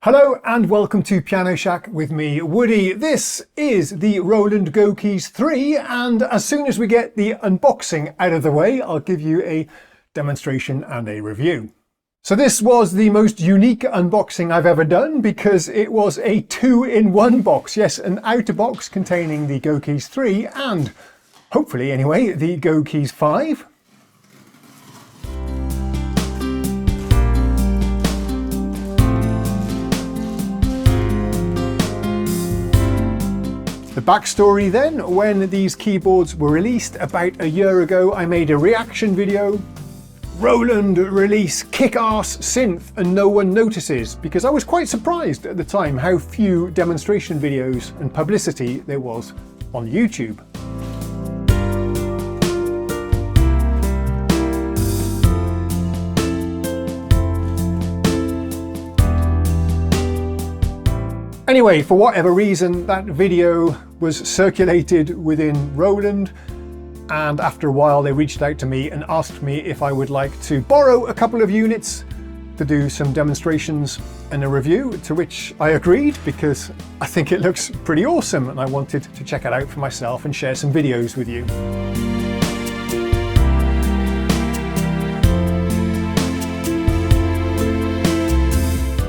Hello and welcome to Piano Shack with me, Woody. This is the Roland Go Keys 3, and as soon as we get the unboxing out of the way, I'll give you a demonstration and a review. So this was the most unique unboxing I've ever done because it was a 2-in-1 box. Yes, an outer box containing the Go Keys 3 and, hopefully anyway, the Go Keys 5. The backstory then, when these keyboards were released about a year ago, I made a reaction video. Roland release kick-ass synth and no one notices, because I was quite surprised at the time how few demonstration videos and publicity there was on YouTube. Anyway, for whatever reason, that video was circulated within Roland, and after a while they reached out to me and asked me if I would like to borrow a couple of units to do some demonstrations and a review, to which I agreed because I think it looks pretty awesome and I wanted to check it out for myself and share some videos with you.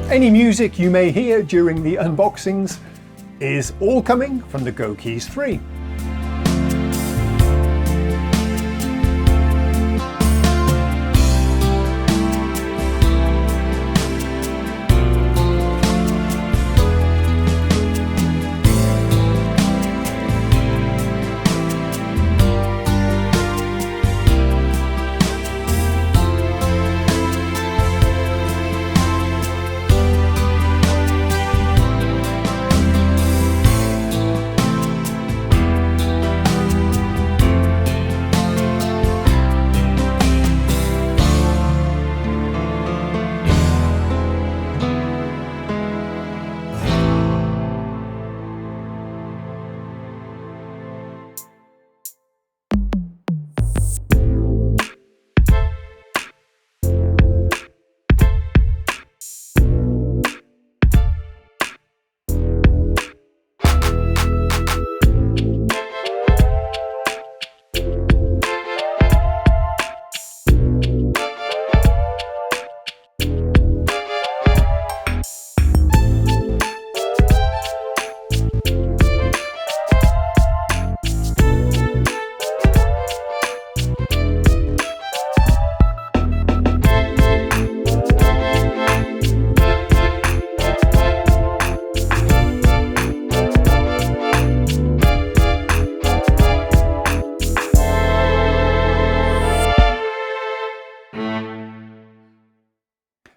Any music you may hear during the unboxings is all coming from the Go Keys 3.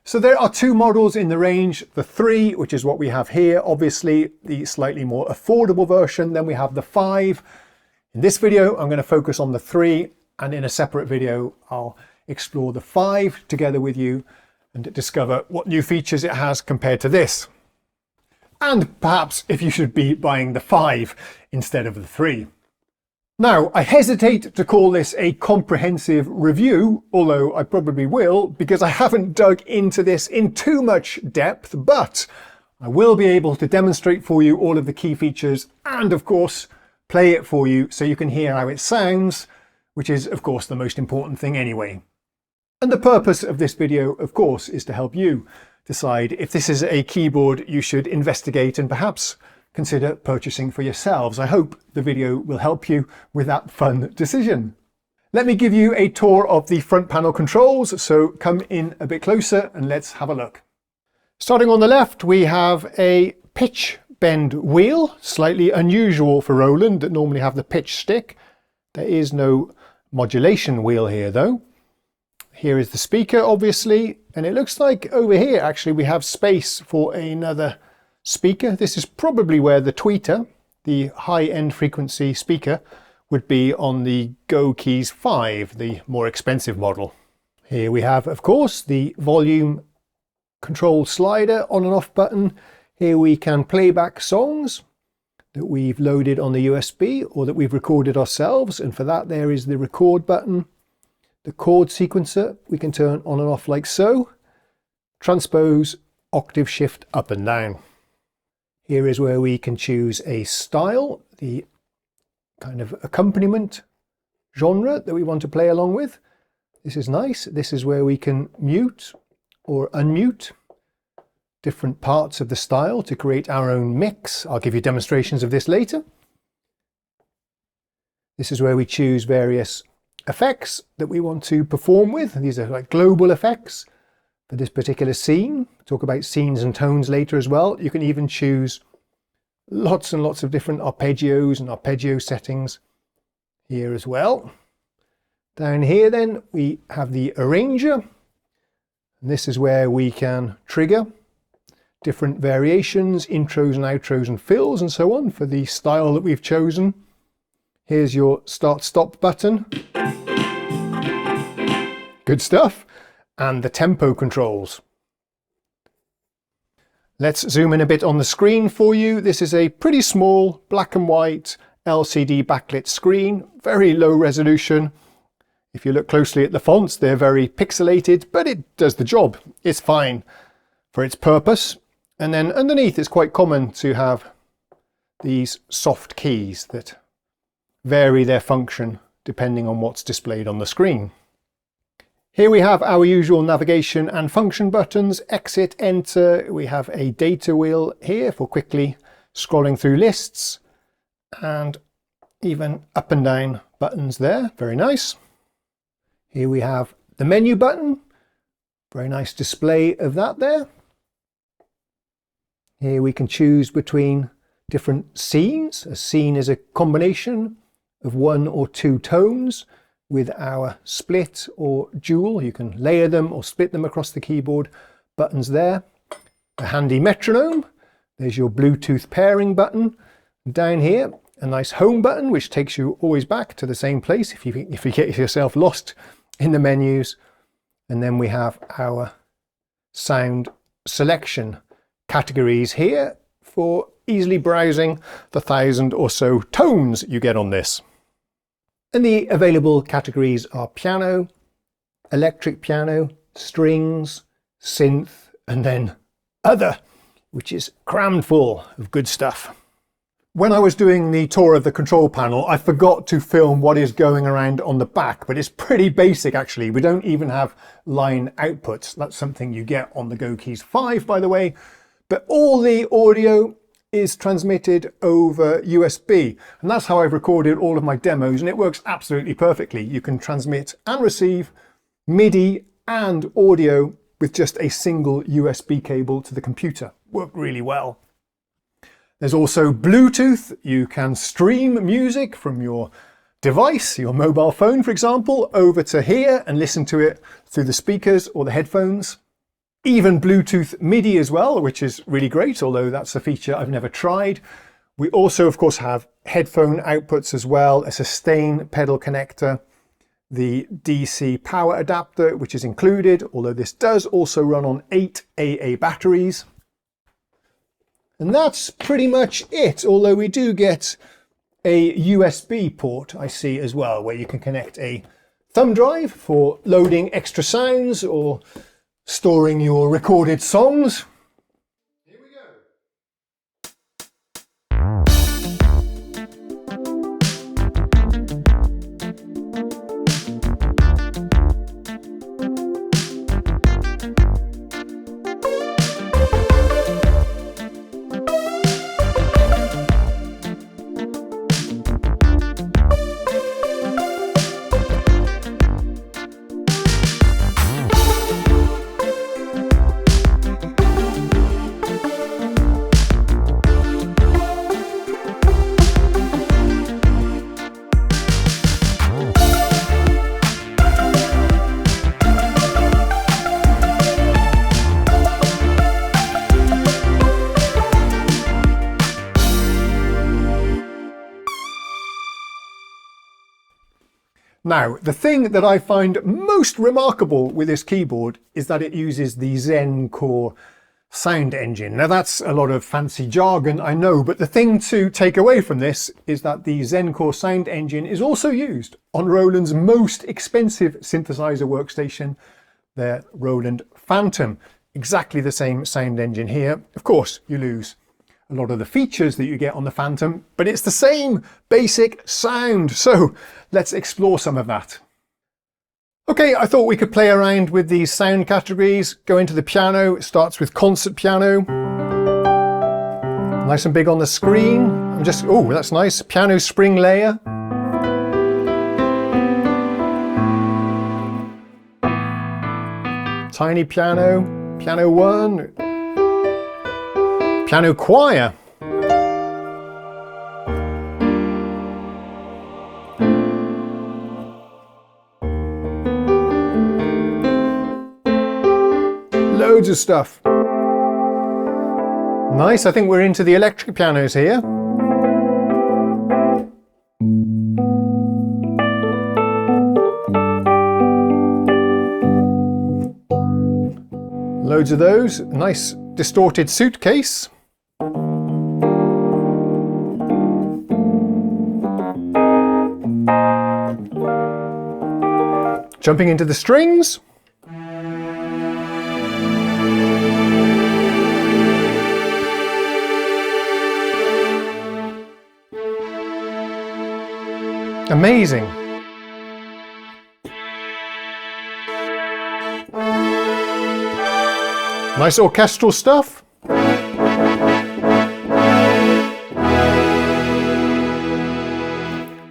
So there are two models in the range, the 3, which is what we have here, obviously the slightly more affordable version, then we have the 5. In this video, I'm going to focus on the 3, and in a separate video, I'll explore the 5 together with you and discover what new features it has compared to this. And perhaps if you should be buying the 5 instead of the 3. Now, I hesitate to call this a comprehensive review, although I probably will, because I haven't dug into this in too much depth, but I will be able to demonstrate for you all of the key features and, of course, play it for you so you can hear how it sounds, which is, of course, the most important thing anyway. And the purpose of this video, of course, is to help you decide if this is a keyboard you should investigate and perhaps consider purchasing for yourselves. I hope the video will help you with that fun decision. Let me give you a tour of the front panel controls, so come in a bit closer and let's have a look. Starting on the left, we have a pitch bend wheel, slightly unusual for Roland that normally have the pitch stick. There is no modulation wheel here though. Here is the speaker obviously, and it looks like over here actually we have space for another speaker. This is probably where the tweeter, the high-end frequency speaker, would be on the Go Keys 5, the more expensive model. Here we have, of course, the volume control slider on and off button. Here we can play back songs that we've loaded on the USB or that we've recorded ourselves, and for that there is the record button. The chord sequencer we can turn on and off like so. Transpose octave shift up and down. Here is where we can choose a style, the kind of accompaniment genre that we want to play along with. This is nice. This is where we can mute or unmute different parts of the style to create our own mix. I'll give you demonstrations of this later. This is where we choose various effects that we want to perform with. These are like global effects for this particular scene. Talk about scenes and tones later as well. You can even choose lots and lots of different arpeggios and arpeggio settings here as well. Down here then we have the arranger, and this is where we can trigger different variations, intros and outros and fills and so on for the style that we've chosen. Here's your start stop button. Good stuff. And the tempo controls. Let's zoom in a bit on the screen for you. This is a pretty small black and white LCD backlit screen, very low resolution. If you look closely at the fonts, they're very pixelated, but it does the job. It's fine for its purpose. And then underneath, it's quite common to have these soft keys that vary their function depending on what's displayed on the screen. Here we have our usual navigation and function buttons, exit, enter. We have a data wheel here for quickly scrolling through lists, and even up and down buttons there. Very nice. Here we have the menu button. Very nice display of that there. Here we can choose between different scenes. A scene is a combination of one or two tones with our split or dual. You can layer them or split them across the keyboard. Buttons there. A handy metronome. There's your Bluetooth pairing button. Down here, a nice home button, which takes you always back to the same place if you get yourself lost in the menus. And then we have our sound selection categories here for easily browsing the 1,000 or so tones you get on this. And the available categories are piano, electric piano, strings, synth, and then other, which is crammed full of good stuff. When I was doing the tour of the control panel, I forgot to film what is going around on the back, but it's pretty basic actually. We don't even have line outputs. That's something you get on the GOKEYS 5, by the way. But all the audio is transmitted over USB, and that's how I've recorded all of my demos, and it works absolutely perfectly. You can transmit and receive MIDI and audio with just a single USB cable to the computer. Worked really well. There's also Bluetooth. You can stream music from your device, your mobile phone, for example, over to here and listen to it through the speakers or the headphones. Even Bluetooth MIDI as well, which is really great, although that's a feature I've never tried. We also, of course, have headphone outputs as well, a sustain pedal connector, the DC power adapter, which is included, although this does also run on 8 AA batteries. And that's pretty much it, although we do get a USB port, I see as well, where you can connect a thumb drive for loading extra sounds or storing your recorded songs. Here we go. Now, the thing that I find most remarkable with this keyboard is that it uses the Zen Core sound engine. Now, that's a lot of fancy jargon, I know, but the thing to take away from this is that the Zen Core sound engine is also used on Roland's most expensive synthesizer workstation, their Roland Phantom. exactly the same sound engine here. Of course, you lose a lot of the features that you get on the Phantom, but it's the same basic sound. So let's explore some of that. Okay, I thought we could play around with these sound categories. Go into the piano. It starts with concert piano. Nice and big on the screen. Oh, that's nice. Piano spring layer. Tiny piano, piano 1, piano choir. Loads of stuff. Nice, I think we're into the electric pianos here. Loads of those. Nice distorted suitcase. Jumping into the strings. Amazing. Nice orchestral stuff.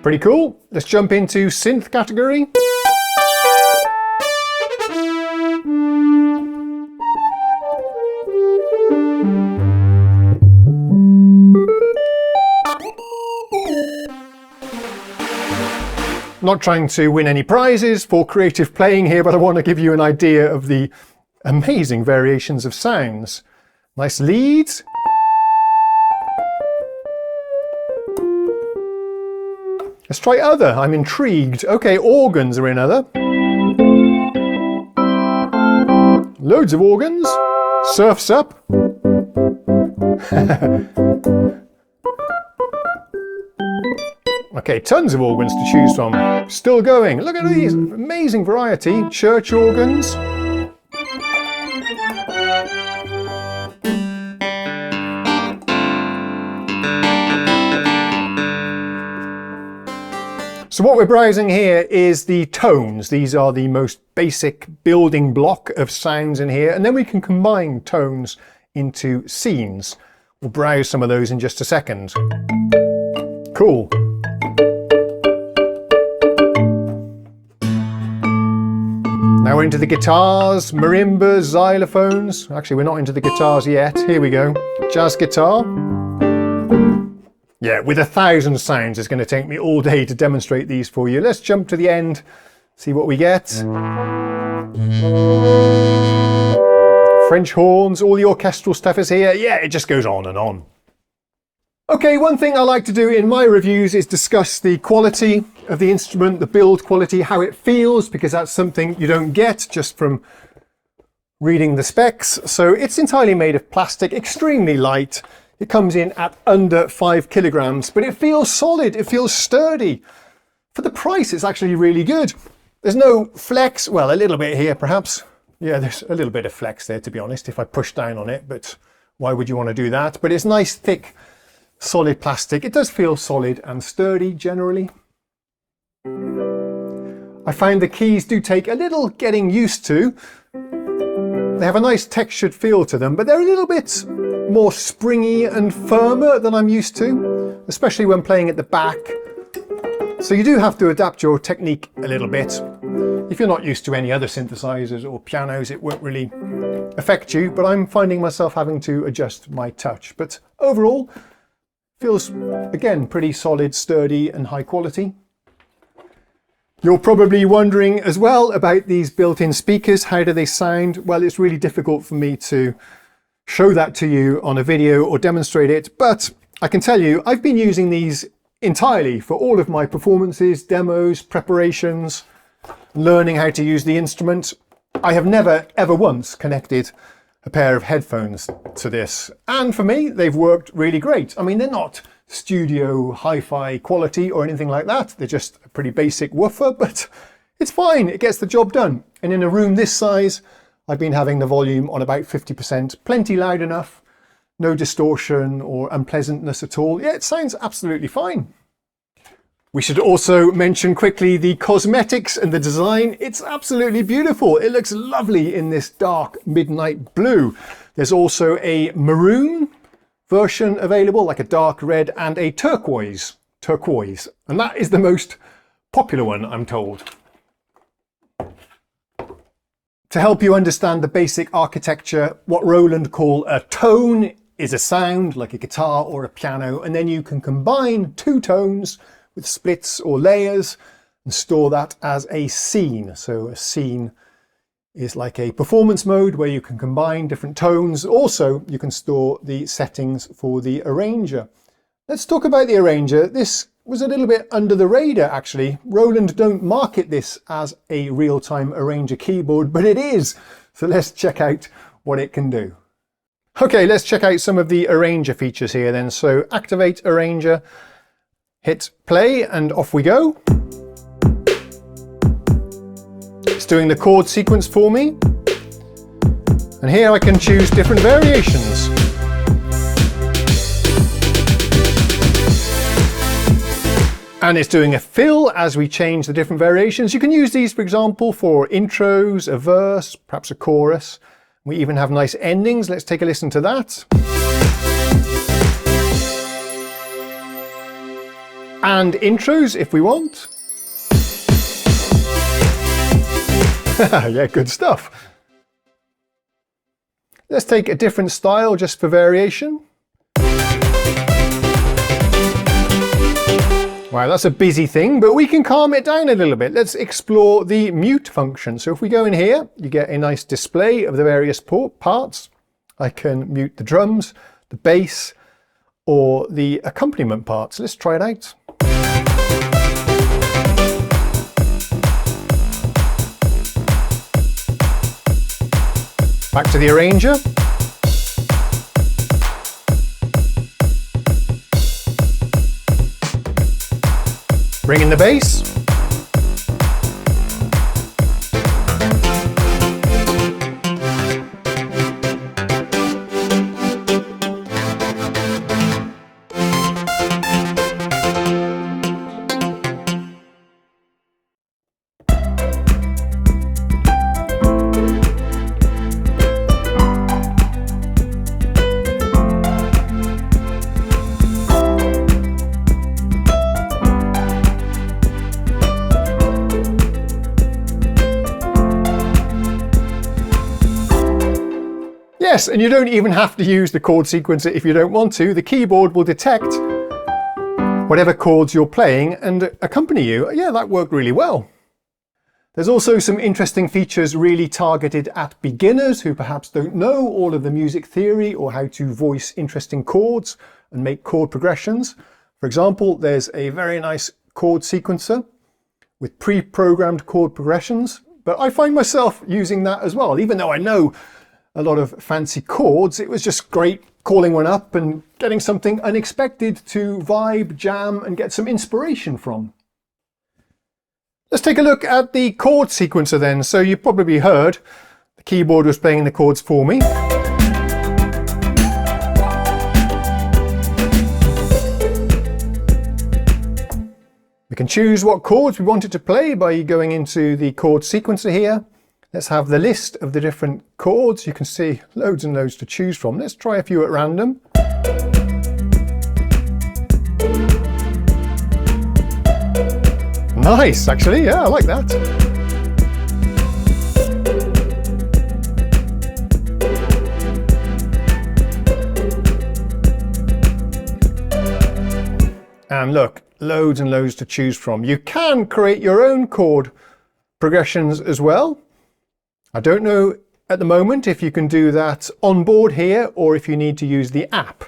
Pretty cool. Let's jump into synth category. Not trying to win any prizes for creative playing here, but I want to give you an idea of the amazing variations of sounds. Nice leads. Let's try other. I'm intrigued. Okay, organs are in other. Loads of organs. Surf's up. Okay, tons of organs to choose from. Still going. Look at these. Amazing variety. Church organs. So what we're browsing here is the tones. These are the most basic building block of sounds in here, and then we can combine tones into scenes. We'll browse some of those in just a second. Cool. Now we're into the guitars, marimbas, xylophones. Actually, we're not into the guitars yet. Here we go. Jazz guitar. Yeah, with 1,000 sounds, it's going to take me all day to demonstrate these for you. Let's jump to the end, see what we get. French horns, all the orchestral stuff is here. Yeah, it just goes on and on. Okay, one thing I like to do in my reviews is discuss the quality of the instrument, the build quality, how it feels, because that's something you don't get just from reading the specs. So it's entirely made of plastic, extremely light. It comes in at under 5 kilograms, but it feels solid, it feels sturdy. For the price, it's actually really good. There's no flex, well, a little bit here perhaps. Yeah, there's a little bit of flex there, to be honest, if I push down on it, but why would you want to do that? But it's nice, thick, solid plastic. It does feel solid and sturdy generally. I find the keys do take a little getting used to. They have a nice textured feel to them, but they're a little bit more springy and firmer than I'm used to, especially when playing at the back. So you do have to adapt your technique a little bit. If you're not used to any other synthesizers or pianos, it won't really affect you, but I'm finding myself having to adjust my touch. But overall, feels, again, pretty solid, sturdy and high quality. You're probably wondering as well about these built-in speakers. How do they sound? Well, it's really difficult for me to show that to you on a video or demonstrate it, but I can tell you I've been using these entirely for all of my performances, demos, preparations, learning how to use the instrument. I have never ever once connected a pair of headphones to this, and for me they've worked really great. I mean, they're not studio hi-fi quality or anything like that, they're just a pretty basic woofer, but it's fine, it gets the job done. And in a room this size, I've been having the volume on about 50%, plenty loud enough, no distortion or unpleasantness at all. Yeah, it sounds absolutely fine. We should also mention quickly the cosmetics and the design. It's absolutely beautiful. It looks lovely in this dark midnight blue. There's also a maroon version available, like a dark red, and a turquoise. And that is the most popular one, I'm told. To help you understand the basic architecture, what Roland call a tone is a sound like a guitar or a piano, and then you can combine two tones with splits or layers and store that as a scene. So a scene is like a performance mode where you can combine different tones. Also, you can store the settings for the arranger. Let's talk about the arranger. This was a little bit under the radar, actually. Roland don't market this as a real-time arranger keyboard, but it is. So let's check out what it can do. Okay, let's check out some of the arranger features here then. So activate arranger, hit play, and off we go. It's doing the chord sequence for me. And here I can choose different variations. And it's doing a fill as we change the different variations. You can use these, for example, for intros, a verse, perhaps a chorus. We even have nice endings. Let's take a listen to that. And intros if we want. Yeah, good stuff. Let's take a different style just for variation. Wow, that's a busy thing, but we can calm it down a little bit. Let's explore the mute function. So if we go in here, you get a nice display of the various parts. I can mute the drums, the bass, or the accompaniment parts. Let's try it out. Back to the arranger. Bring in the bass. Yes, and you don't even have to use the chord sequencer if you don't want to. The keyboard will detect whatever chords you're playing and accompany you. Yeah, that worked really well. There's also some interesting features really targeted at beginners who perhaps don't know all of the music theory or how to voice interesting chords and make chord progressions. For example, there's a very nice chord sequencer with pre-programmed chord progressions, but I find myself using that as well. Even though I know a lot of fancy chords, it was just great calling one up and getting something unexpected to vibe, jam, and get some inspiration from. Let's take a look at the chord sequencer then. So you probably heard the keyboard was playing the chords for me. We can choose what chords we want it to play by going into the chord sequencer here. Let's have the list of the different chords. You can see loads and loads to choose from. Let's try a few at random. Nice, actually. Yeah, I like that. And look, loads and loads to choose from. You can create your own chord progressions as well. I don't know at the moment if you can do that on board here or if you need to use the app.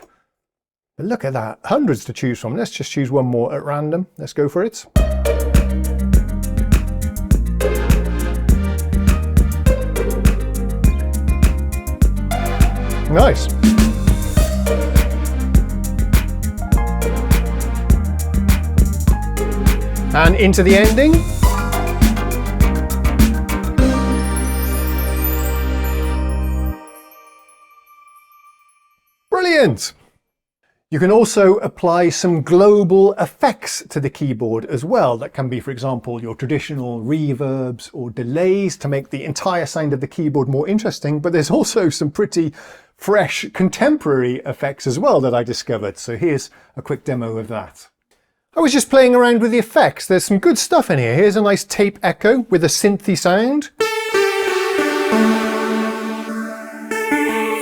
But look at that, hundreds to choose from. Let's just choose one more at random. Let's go for it. Nice. And into the ending. Brilliant! You can also apply some global effects to the keyboard as well. That can be, for example, your traditional reverbs or delays to make the entire sound of the keyboard more interesting, but there's also some pretty fresh contemporary effects as well that I discovered. So here's a quick demo of that. I was just playing around with the effects. There's some good stuff in here. Here's a nice tape echo with a synthy sound.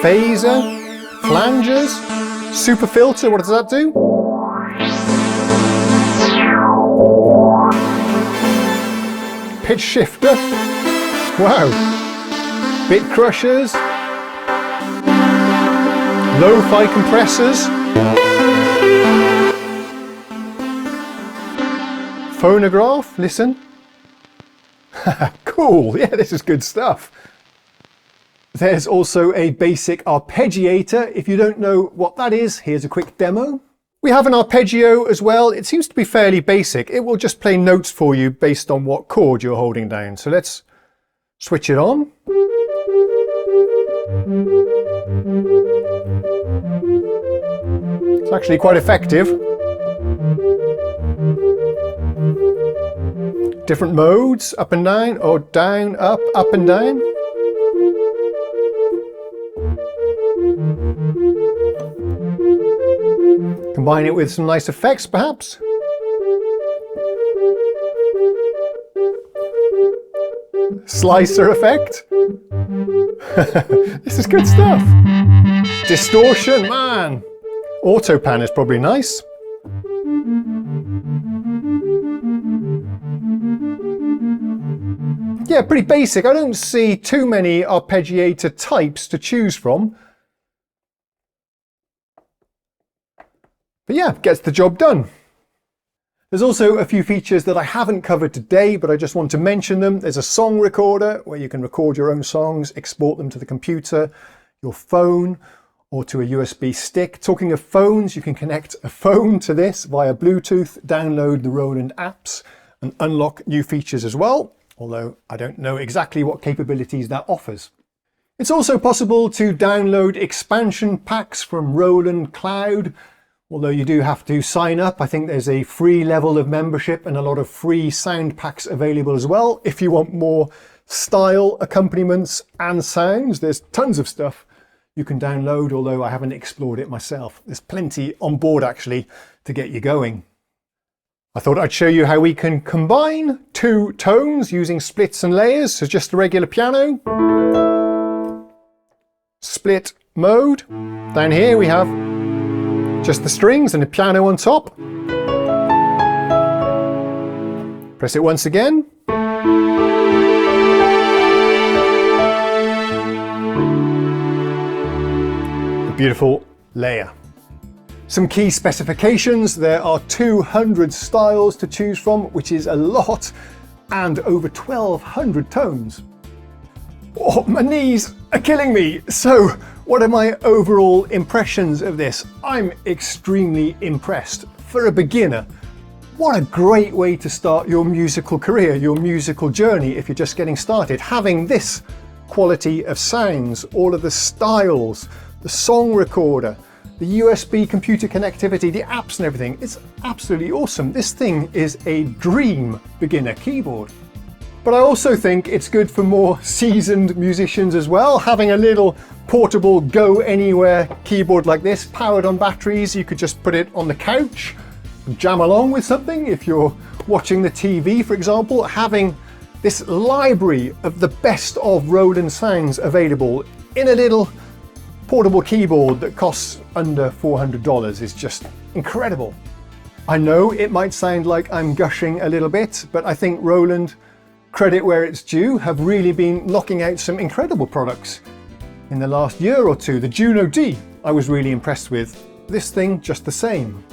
Phaser, flanges, super filter, what does that do? Pitch shifter, wow. Bit crushers, lo-fi compressors, phonograph, listen. Cool, yeah, this is good stuff. There's also a basic arpeggiator. If you don't know what that is, here's a quick demo. We have an arpeggio as well. It seems to be fairly basic. It will just play notes for you based on what chord you're holding down. So let's switch it on. It's actually quite effective. Different modes, up and down, or down, up and down. Combine it with some nice effects, perhaps. Slicer effect. This is good stuff. Distortion, man. Auto pan is probably nice. Yeah, pretty basic. I don't see too many arpeggiator types to choose from. But yeah, gets the job done. There's also a few features that I haven't covered today, but I just want to mention them. There's a song recorder where you can record your own songs, export them to the computer, your phone, or to a USB stick. Talking of phones, you can connect a phone to this via Bluetooth, download the Roland apps, and unlock new features as well, although I don't know exactly what capabilities that offers. It's also possible to download expansion packs from Roland Cloud, although you do have to sign up. I think there's a free level of membership and a lot of free sound packs available as well. If you want more style accompaniments and sounds, there's tons of stuff you can download, although I haven't explored it myself. There's plenty on board actually to get you going. I thought I'd show you how we can combine two tones using splits and layers. So just a regular piano, split mode. Down here we have just the strings and the piano on top. Press it once again. A beautiful layer. Some key specifications. There are 200 styles to choose from, which is a lot, and over 1,200 tones. Oh, my knees are killing me. So, what are my overall impressions of this? I'm extremely impressed. For a beginner, what a great way to start your musical career, your musical journey if you're just getting started. Having this quality of sounds, all of the styles, the song recorder, the USB computer connectivity, the apps and everything. It's absolutely awesome. This thing is a dream beginner keyboard. But I also think it's good for more seasoned musicians as well. Having a little portable go anywhere keyboard like this, powered on batteries, you could just put it on the couch and jam along with something. If you're watching the TV, for example, having this library of the best of Roland sounds available in a little portable keyboard that costs under $400 is just incredible. I know it might sound like I'm gushing a little bit, but I think Roland, credit where it's due, have really been knocking out some incredible products in the last year or two. The Juno D I was really impressed with. This thing just the same.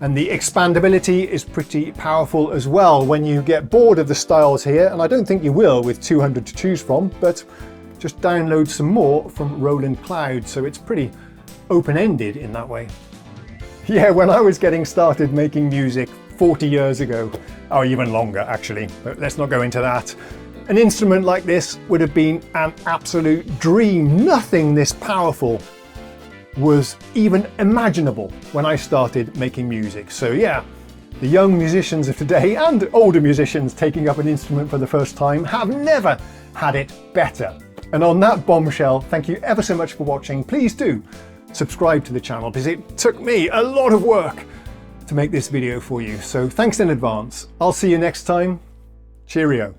And the expandability is pretty powerful as well when you get bored of the styles here, and I don't think you will with 200 to choose from, but just download some more from Roland Cloud, so it's pretty open-ended in that way. Yeah, when I was getting started making music 40 years ago, or even longer actually, but let's not go into that, an instrument like this would have been an absolute dream. Nothing this powerful was even imaginable when I started making music. So yeah, the young musicians of today and older musicians taking up an instrument for the first time have never had it better. And on that bombshell, thank you ever so much for watching. Please do subscribe to the channel because it took me a lot of work to make this video for you. So thanks in advance. I'll see you next time. Cheerio.